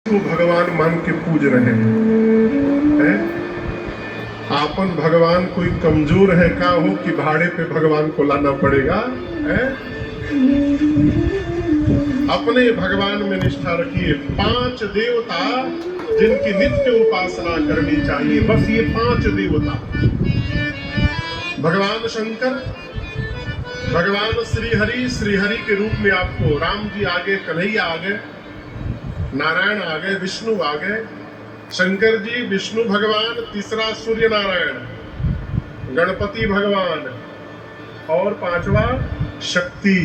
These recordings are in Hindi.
को भगवान मान के पूज रहे हैं। आपन भगवान कोई कमजोर है का हो कि भाड़े पे भगवान को लाना पड़ेगा है? अपने भगवान में निष्ठा रखिए। 5 देवता जिनकी नित्य उपासना करनी चाहिए, बस ये 5 देवता। भगवान शंकर, भगवान श्री हरि के रूप में आपको राम जी आगे, कन्हैया आ गए, नारायण आ गए, विष्णु आ गए। शंकर जी विष्णु भगवान, तीसरा सूर्य नारायण, गणपति भगवान, और 5वां शक्ति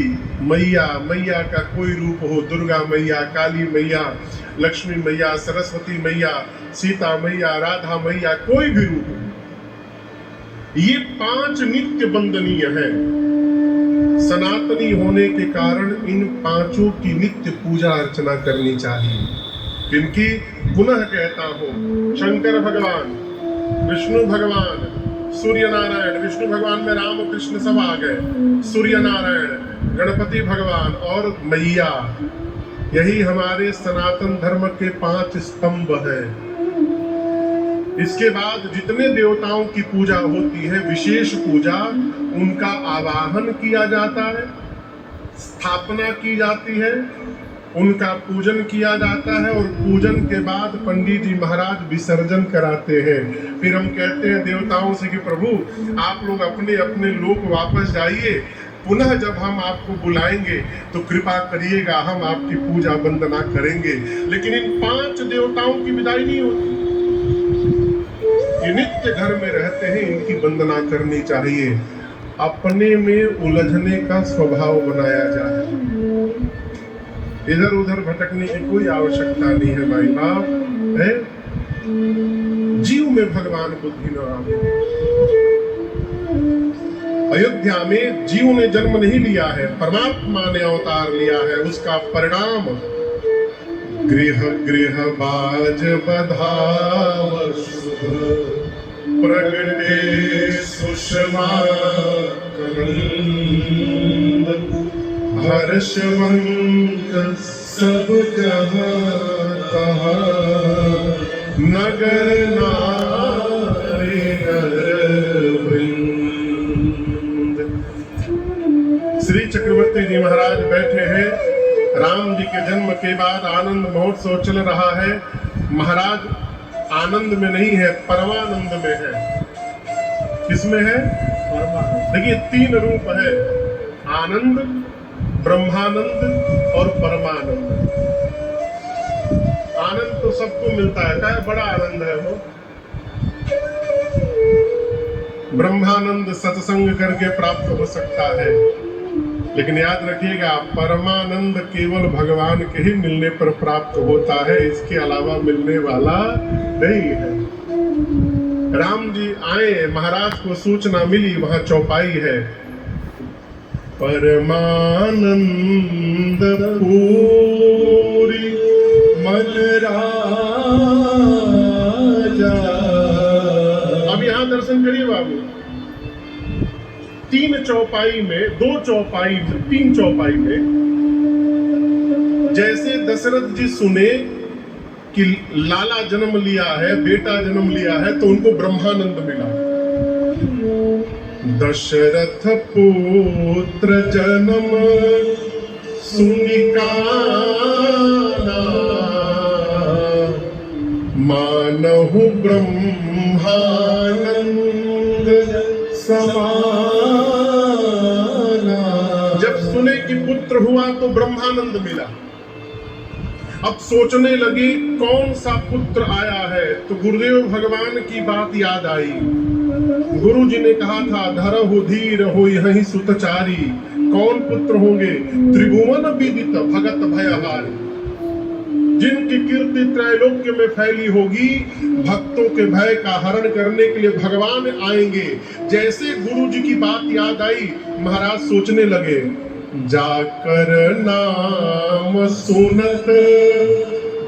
मैया। मैया का कोई रूप हो, दुर्गा मैया, काली मैया, लक्ष्मी मैया, सरस्वती मैया, सीता मैया, राधा मैया, कोई भी रूप हो, ये 5 नित्य वंदनीय है। सनातनी होने के कारण इन 5 की नित्य पूजा अर्चना करनी चाहिए। किनकी? पुनः कहता हूं, शंकर भगवान, विष्णु भगवान, सूर्य नारायण, विष्णु भगवान में राम कृष्ण सब आ गए, सूर्य नारायण, गणपति भगवान और मैया। यही हमारे सनातन धर्म के 5 स्तंभ हैं। इसके बाद जितने देवताओं की पूजा होती है, विशेष पूजा, उनका आवाहन किया जाता है, स्थापना की जाती है, उनका पूजन किया जाता है, और पूजन के बाद पंडित जी महाराज विसर्जन कराते हैं। फिर हम कहते हैं देवताओं से कि प्रभु आप लोग अपने अपने लोक वापस जाइए, पुनः जब हम आपको बुलाएंगे तो कृपा करिएगा, हम आपकी पूजा वंदना करेंगे। लेकिन इन 5 देवताओं की विदाई नहीं होती। ये नित्य घर में रहते हैं, इनकी वंदना करनी चाहिए। अपने में उलझने का स्वभाव बनाया जाए, इधर उधर भटकने की कोई आवश्यकता नहीं है भाई बाप है। जीव में भगवान बुद्धि न आवे। अयोध्या में जीव ने जन्म नहीं लिया है, परमात्मा ने अवतार लिया है। उसका परिणाम गृह गृह बाज बधाव प्रगटे सुषमा हर्षवंत सब जहाँ नगर नारी वृंद। श्री चक्रवर्ती जी महाराज बैठे हैं। राम जी के जन्म के बाद आनंद महोत्सव चल रहा है। महाराज आनंद में नहीं है, परमानंद में है। किसमें है? देखिए 3 रूप है, आनंद, ब्रह्मानंद और परमानंद। आनंद तो सबको मिलता है, क्या बड़ा आनंद है वो। ब्रह्मानंद सत्संग करके प्राप्त हो सकता है, लेकिन याद रखिएगा परमानंद केवल भगवान के ही मिलने पर प्राप्त होता है, इसके अलावा मिलने वाला नहीं है। राम जी आए, महाराज को सूचना मिली, वहां चौपाई है। परमानंद पूरी मल राजा। अब यहां दर्शन करिए बाबू। 3 चौपाई में, 2 चौपाई, 3 चौपाई में, जैसे दशरथ जी सुने कि लाला जन्म लिया है, बेटा जन्म लिया है, तो उनको ब्रह्मानंद मिला। दशरथ पुत्र जन्म सुनिकाना मानहु ब्रह्मानंद समाना। जब सुने कि पुत्र हुआ तो ब्रह्मानंद मिला। अब सोचने लगे कौन सा पुत्र आया है, तो गुरुदेव भगवान की बात याद आई। गुरु जी ने कहा था धरहु धीर हो यही सुतचारी। कौन पुत्र होंगे? त्रिभुवन विदित भगत भयहारी, जिनकी कीर्ति त्रैलोक्य में फैली होगी। भक्तों के भय का हरण करने के लिए भगवान आएंगे। जैसे गुरु जी की बात याद आई, महाराज सोचने लगे, जाकर नाम सुनत,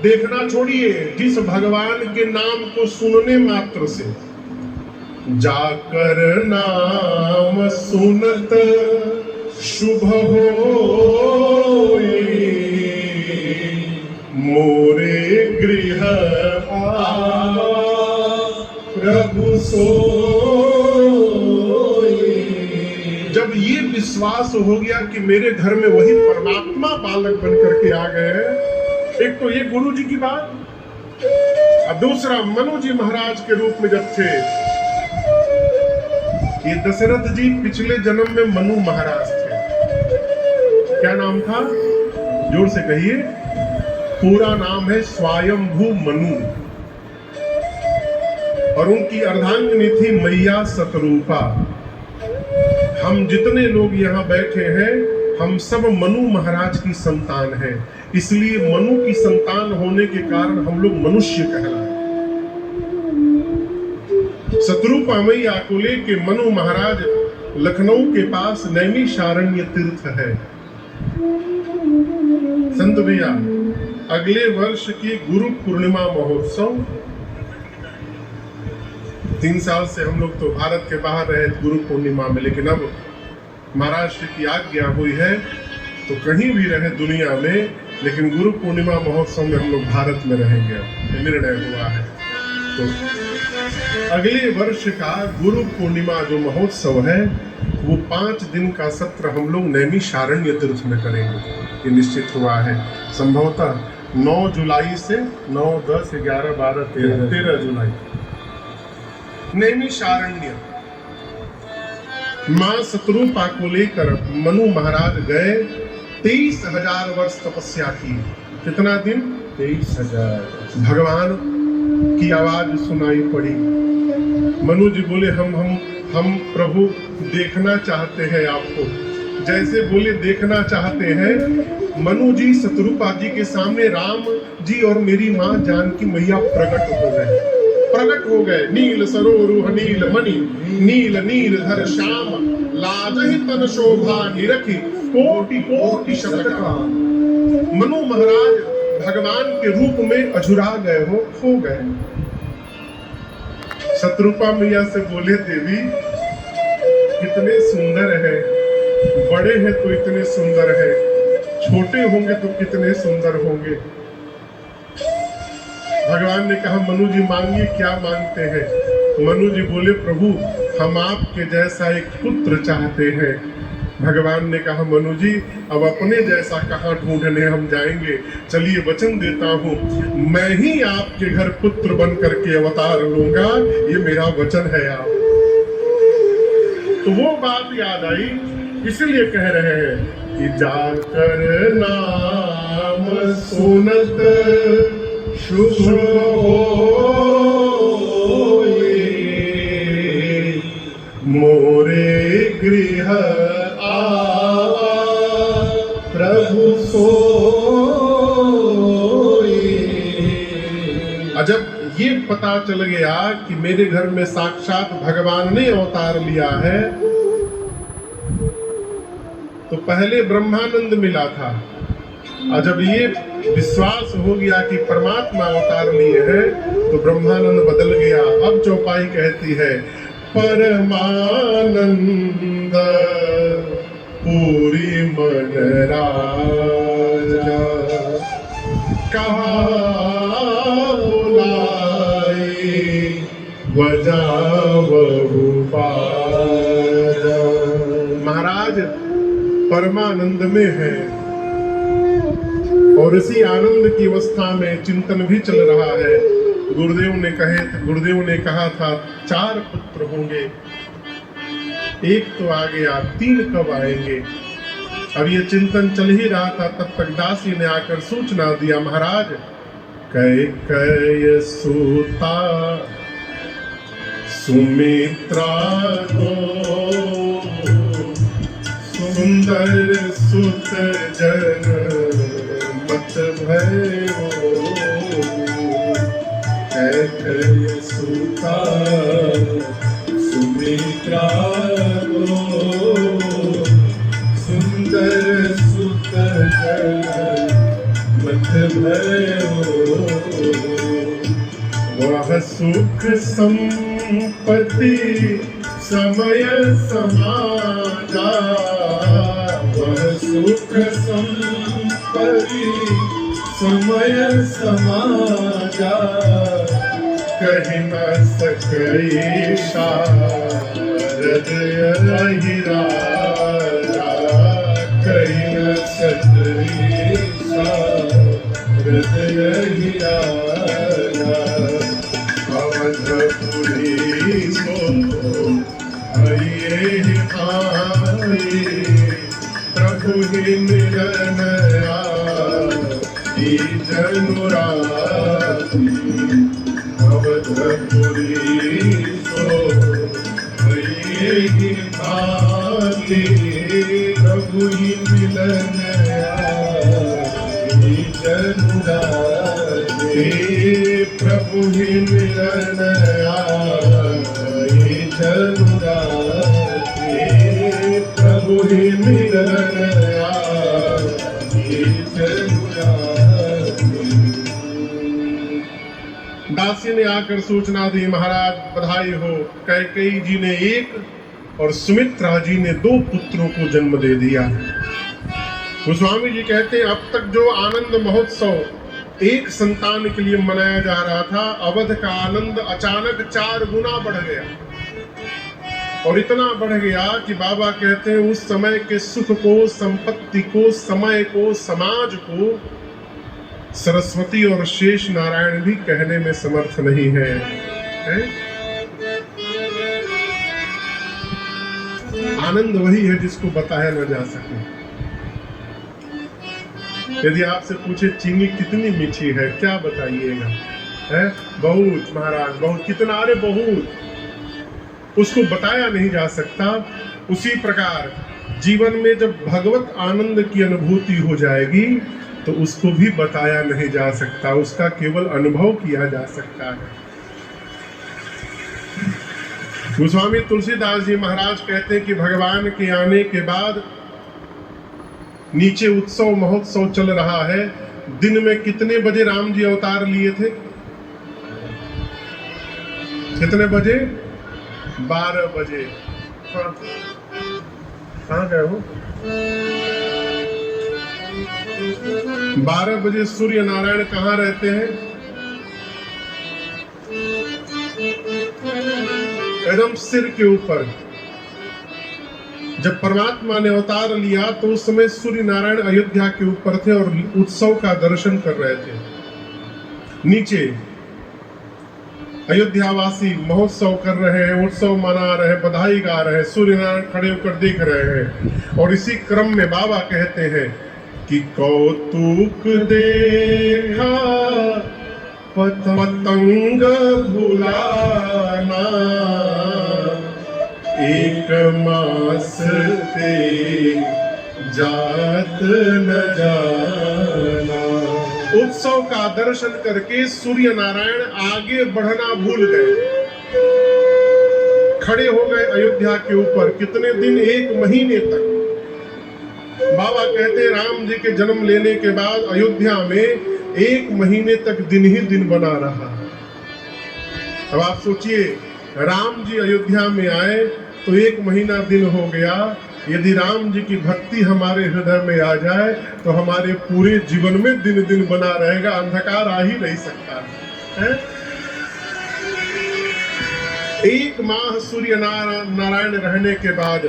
देखना छोड़िए, जिस भगवान के नाम को सुनने मात्र से, जाकर नाम सुनत शुभ होए मोरे गृह आवा प्रभु सोई। जब ये विश्वास हो गया कि मेरे घर में वही परमात्मा बालक बन करके आ गए, एक तो ये गुरु जी की बात, और दूसरा मनु जी महाराज के रूप में जब थे, ये दशरथ जी पिछले जन्म में मनु महाराज थे। क्या नाम था? जोर से कहिए। पूरा नाम है स्वयंभू मनु, और उनकी अर्धांगिनी थी मैया शतरूपा। हम जितने लोग यहाँ बैठे हैं, हम सब मनु महाराज की संतान हैं, इसलिए मनु की संतान होने के कारण हम लोग मनुष्य कहलाए। शतरूपा मैया को लेके मनु महाराज लखनऊ के पास नैमिषारण्य तीर्थ है। संत भैया, अगले वर्ष की गुरु पूर्णिमा महोत्सव, 3 साल से हम लोग तो भारत के बाहर रहे गुरु पूर्णिमा में, लेकिन अब महाराष्ट्र की आज्ञा हुई है तो कहीं भी रहे दुनिया में, लेकिन गुरु पूर्णिमा महोत्सव में हम लोग भारत में रहेंगे। निर्णय हुआ है। तो अगले वर्ष का गुरु पूर्णिमा जो महोत्सव है, वो 5 दिन का सत्र हम लोग नैमिषारण्य तीर्थ में करेंगे, ये निश्चित हुआ है। संभवतः 9 जुलाई से 9, 10, 11, 12, 13 जुलाई नैमिषारण्य। मां शतरूपा को लेकर मनु महाराज गए, 23,000 वर्ष तपस्या की। कितना दिन? 23,000। भगवान की आवाज सुनाई पड़ी। मनु जी बोले हम प्रभु देखना चाहते हैं आपको। जैसे बोले देखना चाहते हैं, मनु जी शतरूपा जी के सामने राम जी और मेरी माँ जानकी मैया प्रकट हो गए। नील सरोरुह नील मणि, नील नील धर श्याम, लाजहि तन शोभा निरखि, कोटि कोटि शतकाम। मनु महाराज भगवान के रूप में अझुरा गए हो गए। शतरूपा मैया से बोले, देवी कितने सुंदर है, बड़े हैं तो इतने सुंदर है, छोटे होंगे तो कितने सुंदर होंगे। भगवान ने कहा, मनु जी मांगिए, क्या मांगते हैं? मनु जी बोले, प्रभु हम आपके जैसा एक पुत्र चाहते हैं। भगवान ने कहा, मनु जी अब अपने जैसा कहाँ ढूंढने हम जाएंगे, चलिए वचन देता हूँ, मैं ही आपके घर पुत्र बन करके अवतार लूंगा, ये मेरा वचन है। आप तो वो बात याद आई, इसलिए कह रहे हैं कि जाकर नाम सुनत शुभ होए, मोरे गृह आवा प्रभु सोए। जब ये पता चल गया कि मेरे घर में साक्षात भगवान ने अवतार लिया है, तो पहले ब्रह्मानंद मिला था, और जब ये विश्वास हो गया कि परमात्मा अवतार लिए हैं, तो ब्रह्मानंद बदल गया। अब चौपाई कहती है, परमानंद पूरी मन राजा, कहा बुलाई बजावहु बाजा। महाराज परमानंद में है, और इसी आनंद की अवस्था में चिंतन भी चल रहा है। गुरुदेव ने कहा था 4 पुत्र होंगे, एक तो आ गया, 3 कब आएंगे? अब ये चिंतन चल ही रहा था, तब तक दासी ने आकर सूचना दिया, महाराज कैकेयी सुता सुमित्रा को सुंदर सुत जन मत भयो, कैकेयी सुता सुमित्रा को सुंदर सुत जन मत भयो, वह सुख संपत्ति समय समाजा, वह सुख संपत्ति समय समाजा कही न सकई शारद हीरा कही न सकई शारद हीरा अवधपुरी को आइए आई प्रभु ही मिलन आई जनुराती अवधपुरी को आइए आई प्रभु ही मिलन आई जनुराती प्रभु ही मिलन आई जनुराती प्रभु ही मिलन आई जनुराती। दासी ने आकर सूचना दी, महाराज बधाई हो, कैकेयी जी ने एक और सुमित्रा जी ने 2 पुत्रों को जन्म दे दिया। गोस्वामी जी कहते हैं अब तक जो आनंद महोत्सव एक संतान के लिए मनाया जा रहा था, अवध का आनंद अचानक 4 गुना बढ़ गया। और इतना बढ़ गया कि बाबा कहते हैं उस समय के सुख को, संपत्ति को, समय को, समाज को सरस्वती और शेष नारायण भी कहने में समर्थ नहीं है, आनंद वही है जिसको बताया न जा सके। यदि आपसे पूछे चीनी कितनी मीठी है, क्या बताइएगा? है बहुत महाराज, बहुत। कितना? अरे बहुत। उसको बताया नहीं जा सकता। उसी प्रकार जीवन में जब भगवत आनंद की अनुभूति हो जाएगी तो उसको भी बताया नहीं जा सकता, उसका केवल अनुभव किया जा सकता है। गोस्वामी तुलसीदास जी महाराज कहते हैं कि भगवान के आने के बाद नीचे उत्सव महोत्सव चल रहा है। दिन में कितने बजे राम जी अवतार लिए थे? कितने बजे? 12 बजे। कहाँ गए हो? 12 बजे सूर्य नारायण कहाँ रहते हैं? एकदम सिर के ऊपर। जब परमात्मा ने अवतार लिया तो उस समय सूर्य नारायण अयोध्या के ऊपर थे और उत्सव का दर्शन कर रहे थे। नीचे अयोध्यावासी महोत्सव कर रहे हैं, उत्सव मना रहे हैं, बधाई गा रहे हैं, सूर्य नारायण खड़े होकर देख रहे हैं। और इसी क्रम में बाबा कहते हैं कि कौतुक देखा पतंग भुलाना, एक मास ते जात न जाना। उत्सव का दर्शन करके सूर्य नारायण आगे बढ़ना भूल गए, खड़े हो गए अयोध्या के ऊपर। कितने दिन? 1 महीने तक। बाबा कहते राम जी के जन्म लेने के बाद अयोध्या में 1 महीने तक दिन ही दिन बना रहा। अब आप सोचिए, राम जी अयोध्या में आए तो 1 महीना दिन हो गया। यदि राम जी की भक्ति हमारे हृदय में आ जाए तो हमारे पूरे जीवन में दिन दिन बना रहेगा, अंधकार आ ही नहीं सकता है। 1 माह सूर्य नारायण रहने के बाद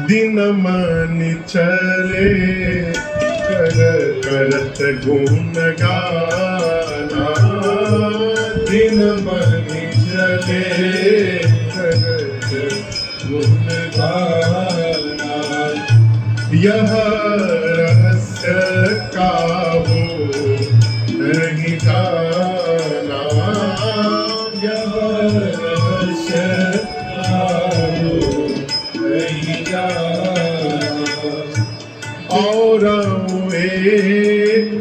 दिन मन चले करत गुण गाना, दिन मन चले करत गुण गाना। यह रहस्य काहू नहीं जाना, यह रहस्य काहू नहीं जाना। और एक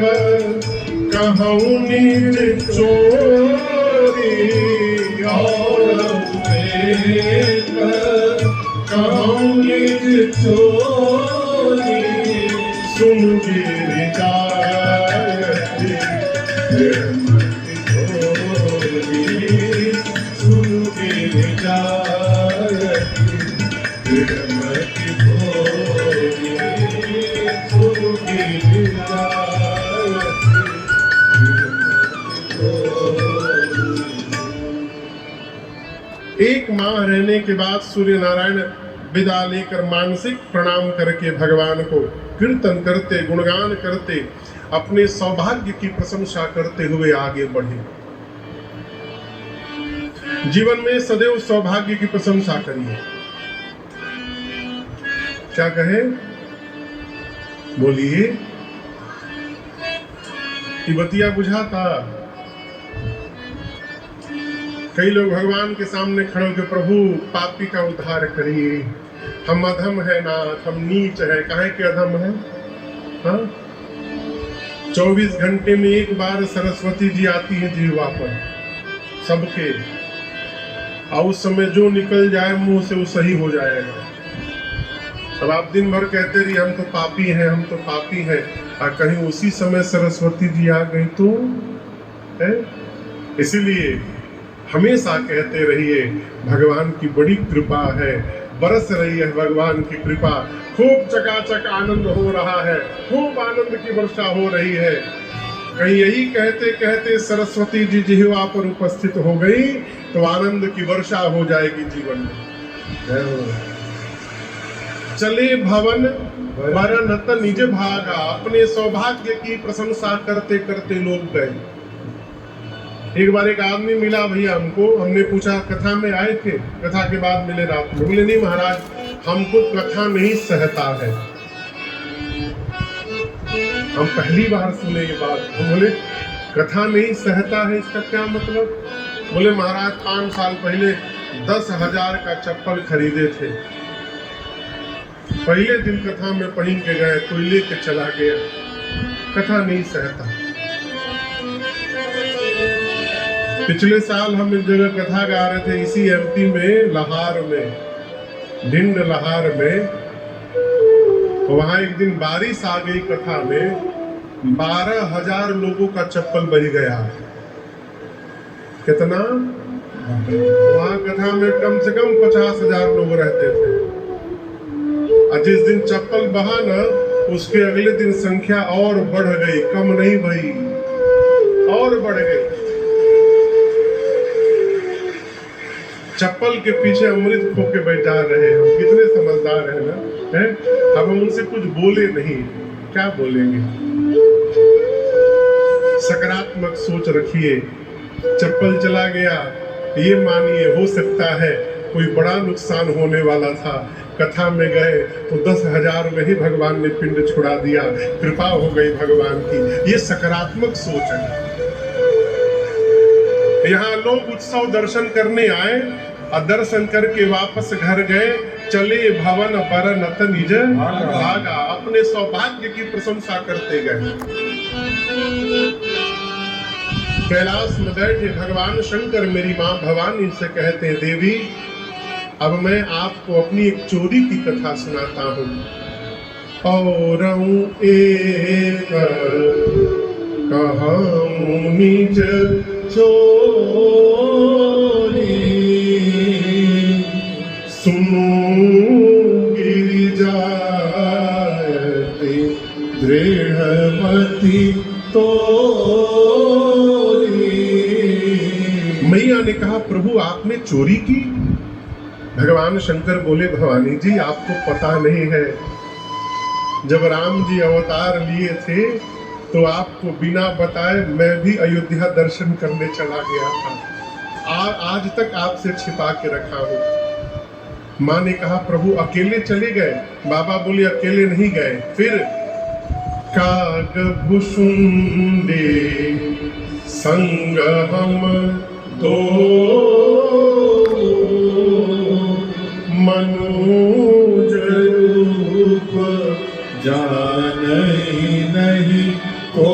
कहूँ निज चोरी, और एक कहूँ निज चोरी, सुन गिरि जायति मति चोरी, सुन गिरि जायति मति चोरी, सुन गिरि 1 माह रहने के बाद सूर्य नारायण विदा लेकर मानसिक प्रणाम करके भगवान को कीर्तन करते, गुणगान करते, अपने सौभाग्य की प्रशंसा करते हुए आगे बढ़े। जीवन में सदैव सौभाग्य की प्रशंसा करिए। क्या कहे? बोलिए। बतिया बुझाता। कई लोग भगवान के सामने खड़े होकर प्रभु पापी का उद्धार करिए, हम अधम है नाथ, हम नीच है। काहे के अधम है? हाँ, 24 घंटे में एक बार सरस्वती जी आती है जीवा पर सबके, और उस समय जो निकल जाए मुंह से वो सही हो जाएगा। अब आप दिन भर कहते रहिए हम तो पापी हैं, हम तो पापी हैं, और कहीं उसी समय सरस्वती जी आ गई तो है। इसीलिए हमेशा कहते रहिए भगवान की बड़ी कृपा है, बरस रही है भगवान की कृपा, खूब चकाचक आनंद हो रहा है, खूब आनंद की वर्षा हो रही है। कहीं यही कहते कहते सरस्वती जी जिह्वा पर उपस्थित हो गई तो आनंद की वर्षा हो जाएगी जीवन में। चले भवन वरनत निज भागा, अपने सौभाग्य की प्रशंसा करते करते लोग गए। एक बार एक आदमी मिला भैया हमको, हमने पूछा कथा में आए थे? कथा के बाद मिले रात में। बोले नहीं महाराज, हमको कथा नहीं सहता है। हम पहली बार सुने ये बात। हम बोले कथा नहीं सहता है, इसका क्या मतलब? बोले महाराज 5 साल पहले 10,000 का चप्पल खरीदे थे, पहले दिन कथा में पहन के गए, कोई लेके चला गया, कथा नहीं सहता। पिछले साल हम एक जगह कथा गा रहे थे, इसी एमपी में, लहार में, भिंड लहार में। वहां एक दिन बारिश आ गई, कथा में 12,000 लोगों का चप्पल बह गया। कितना? वहां कथा में कम से कम 50,000 लोग रहते थे, और जिस दिन चप्पल बहा ना, उसके अगले दिन संख्या और बढ़ गई, कम नहीं भई, और बढ़ गई। चप्पल के पीछे अमृत खो के बैठा रहे हम। कितने समझदार है ना, है? अब हम उनसे कुछ बोले नहीं, क्या बोलेंगे? सकारात्मक सोच रखिए। चप्पल चला गया, ये मानिए हो सकता है कोई बड़ा नुकसान होने वाला था। कथा में गए तो 10,000 में ही भगवान ने पिंड छुड़ा दिया, कृपा हो गई भगवान की। ये सकारात्मक सोच है। यहाँ लोग उत्सव दर्शन करने आए और दर्शन करके वापस घर गए। चले भवन वरनत निज भागा, अपने सौभाग्य की प्रशंसा करते गए। कैलाश में बैठे भगवान शंकर मेरी माँ भवानी से कहते हैं, देवी अब मैं आपको अपनी एक चोरी की कथा सुनाता हूँ। और एक कहूँ निज चोरी, सुनो गिरिजायते दृढ़मति तोरी। मैया ने कहा प्रभु आपने चोरी की? भगवान शंकर बोले भवानी जी आपको पता नहीं है, जब राम जी अवतार लिए थे तो आपको बिना बताए मैं भी अयोध्या दर्शन करने चला गया था। आज तक आपसे छिपा के रखा हूँ। माँ ने कहा प्रभु अकेले चले गए? बाबा बोले अकेले नहीं गए। फिर काग भुसुंडे संग हम दो, मनुज रूप जानहि नहीं को।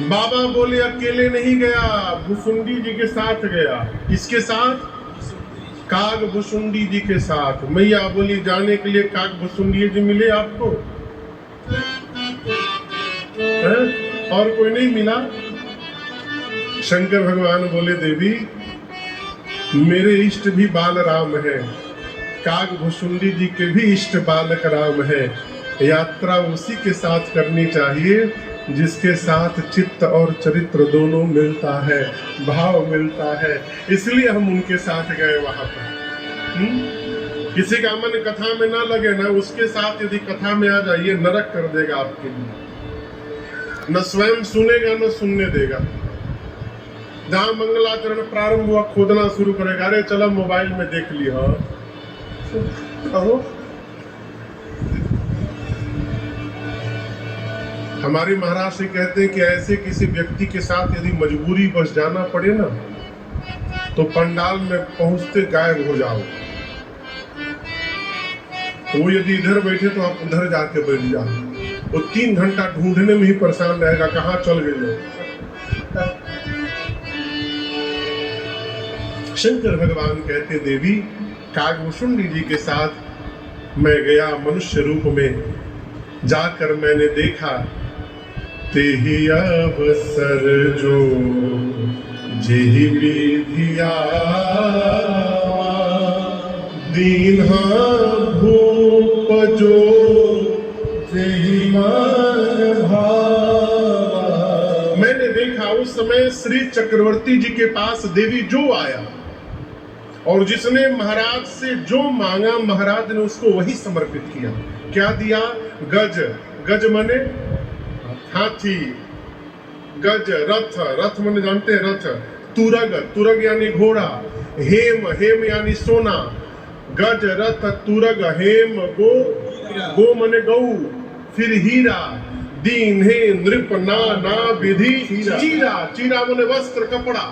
बाबा बोले अकेले नहीं गया, भुसुंडी जी के साथ गया। किसके साथ? काग भुसुंडी जी के साथ। मैया बोली जाने के लिए काग भुसुंडी जी मिले आपको? है? और कोई नहीं मिला? शंकर भगवान बोले देवी मेरे इष्ट भी बाल राम है, काग भुसुंडी जी के भी इष्ट बालक राम है। यात्रा उसी के साथ करनी चाहिए जिसके साथ चित्त और चरित्र दोनों मिलता है, भाव मिलता है, इसलिए हम उनके साथ गए वहां पर। किसी का मन कथा में ना लगे ना, उसके साथ यदि कथा में आ जाइए, नरक कर देगा आपके लिए। न स्वयं सुनेगा न सुनने देगा। जहां मंगलाचरण प्रारंभ हुआ खोदना शुरू करेगा, अरे चलो मोबाइल में देख लिया। हमारे महाराज से कहते हैं कि ऐसे किसी व्यक्ति के साथ यदि मजबूरी बस जाना पड़े ना, तो पंडाल में पहुंचते गायब हो जाओ। वो यदि इधर बैठे तो आप उधर जाके बैठ जाओ। वो 3 घंटा ढूंढने में ही परेशान रहेगा, कहाँ चल गए लोग। शंकर भगवान कहते, देवी कागभूषुंडी जी के साथ मैं गया मनुष्य रूप में, जाकर मैंने देखा तेहि अवसर जो जेहि विधिया दीन्हा भूप जो जेहि मान भावा। मैंने देखा उस समय श्री चक्रवर्ती जी के पास देवी जो आया, और जिसने महाराज से जो मांगा महाराज ने उसको वही समर्पित किया। क्या दिया? गज। गज माने हाथी, गज रथ, रथ माने जानते हैं रथ, तुरग, तुरग यानी घोड़ा, हेम, हेम यानी सोना, गज रथ तुरग हेम गो, गो माने गऊ, फिर हीरा, दीन हे नृप ना विधि चीरा, चीरा माने वस्त्र कपड़ा।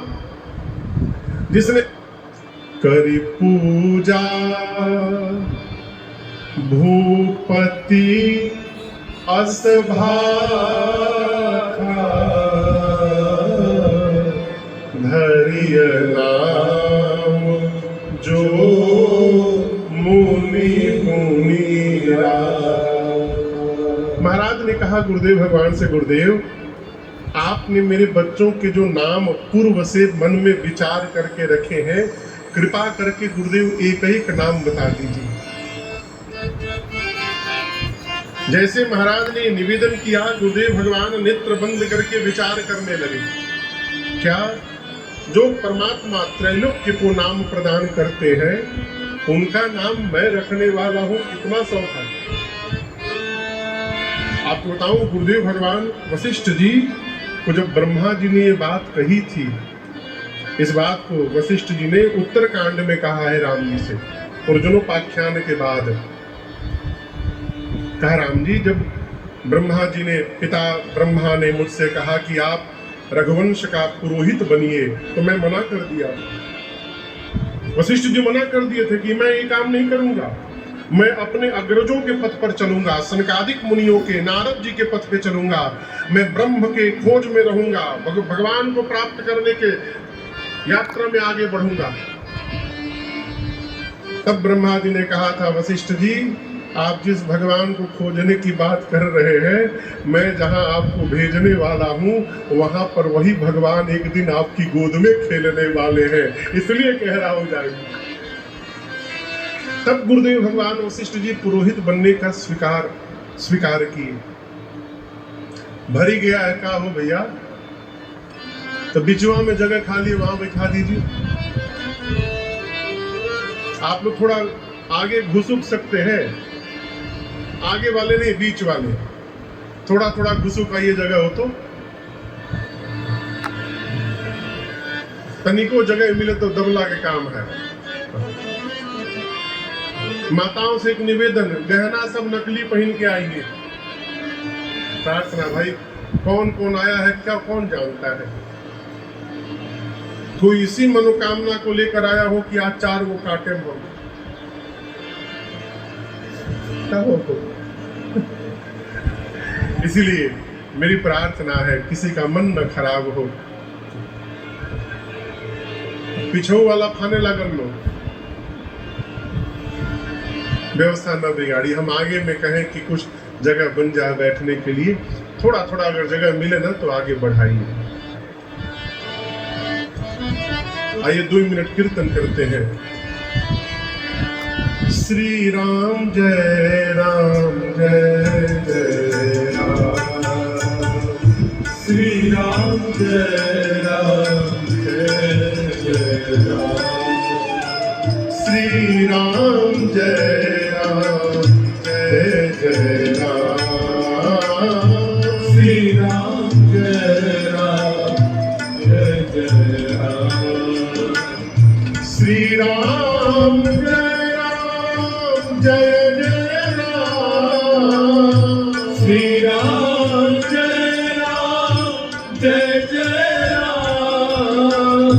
जिसने करी पूजा भूपति असभाखा धरिय नाम जो मुनि मुनिरा। महाराज ने कहा गुरुदेव भगवान से, गुरुदेव आपने मेरे बच्चों के जो नाम पूर्व से मन में विचार करके रखे हैं, कृपा करके गुरुदेव एक एक नाम बता दीजिए। जैसे महाराज ने निवेदन किया, गुरुदेव भगवान नेत्र बंद करके विचार करने लगे। क्या? जो परमात्मा त्रैलोक्य को नाम प्रदान करते हैं, उनका नाम मैं रखने वाला हूं, कितना शौक है। आपको बताऊं, गुरुदेव भगवान वशिष्ठ जी को जब ब्रह्मा जी ने ये बात कही थी, इस बात को वशिष्ठ जी ने उत्तरकांड में कहा है राम जी से, अर्जुनोपाख्यान के बाद। कहा, राम जी, जब ब्रह्मा जी ने, पिता ब्रह्मा ने मुझसे कहा कि आप रघुवंश का पुरोहित बनिए, तो मैं मना कर दिया। वशिष्ठ जी मना कर दिए थे कि मैं ये काम नहीं करूंगा, मैं अपने अग्रजों के पथ पर चलूंगा, सनकादिक मुनियों के, नारद जी के पथ पे चलूंगा, मैं ब्रह्म के खोज में रहूंगा, भगवान को प्राप्त करने के यात्रा में आगे बढ़ूंगा। तब ब्रह्मा जी ने कहा था, वशिष्ठ जी, आप जिस भगवान को खोजने की बात कर रहे हैं, मैं जहां आपको भेजने वाला हूं, वहां पर वही भगवान एक दिन आपकी गोद में खेलने वाले हैं, इसलिए कह रहा हो जाएगी। तब गुरुदेव भगवान वशिष्ठ जी पुरोहित बनने का स्वीकार किए। भरी गया है, का हो भैया, तो बिचवा में जगह खाली है, वहां बैठा दीजिए। आप लोग थोड़ा आगे घुसुक सकते हैं, आगे वाले नहीं, बीच वाले, थोड़ा थोड़ा घुसुक आइए, जगह हो तो। तनिको जगह मिले तो दबला के काम है। माताओं से एक निवेदन, गहना सब नकली पहन के आइए। प्रार्थना, भाई कौन कौन आया है क्या कौन जानता है। कोई इसी मनोकामना को लेकर आया हो कि आज 4 वो काटे हो, इसीलिए मेरी प्रार्थना है, किसी का मन न खराब हो। पीछे वाला खाने लगन लो, व्यवस्था न बिगाड़ी। हम आगे में कहें कि कुछ जगह बन जाए बैठने के लिए, थोड़ा थोड़ा अगर जगह मिले ना तो आगे बढ़ाइए। आइए 2 मिनट कीर्तन करते हैं। श्री राम जय राम जय जय राम। जय राम जय जय राम श्री राम जय राम जय जय राम श्री राम जय राम जय जय राम श्री राम जय राम जय जय राम श्री राम जय राम जय जय राम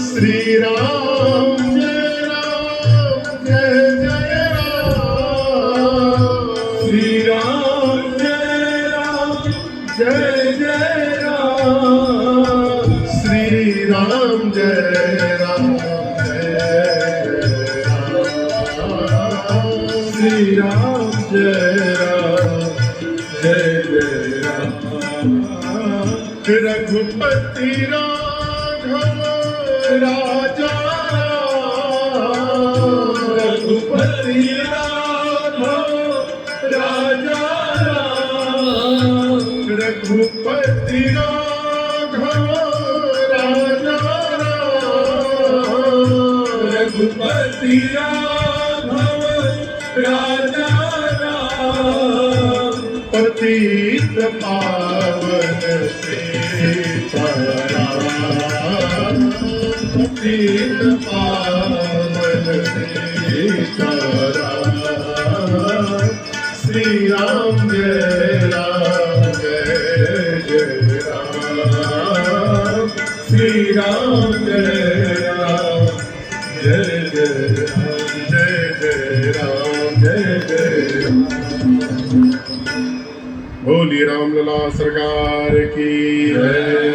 श्री राम जय राम जय जय राम श्री राम जय राम जय जय राम श्री राम जय राम श्री राम जय राम जय जय राम रघुपति राघव राजा रघुपति राघव राजा राम रघुपति राघव राजा रघुपति राघव राजा राम पतित पावन सीताराम पतित पावन सीताराम श्री राम जय राम जय जय राम श्री राम जय राम जय जय राम जय जय राम जय जय राम। बोलिए रामलला सरकार की जय।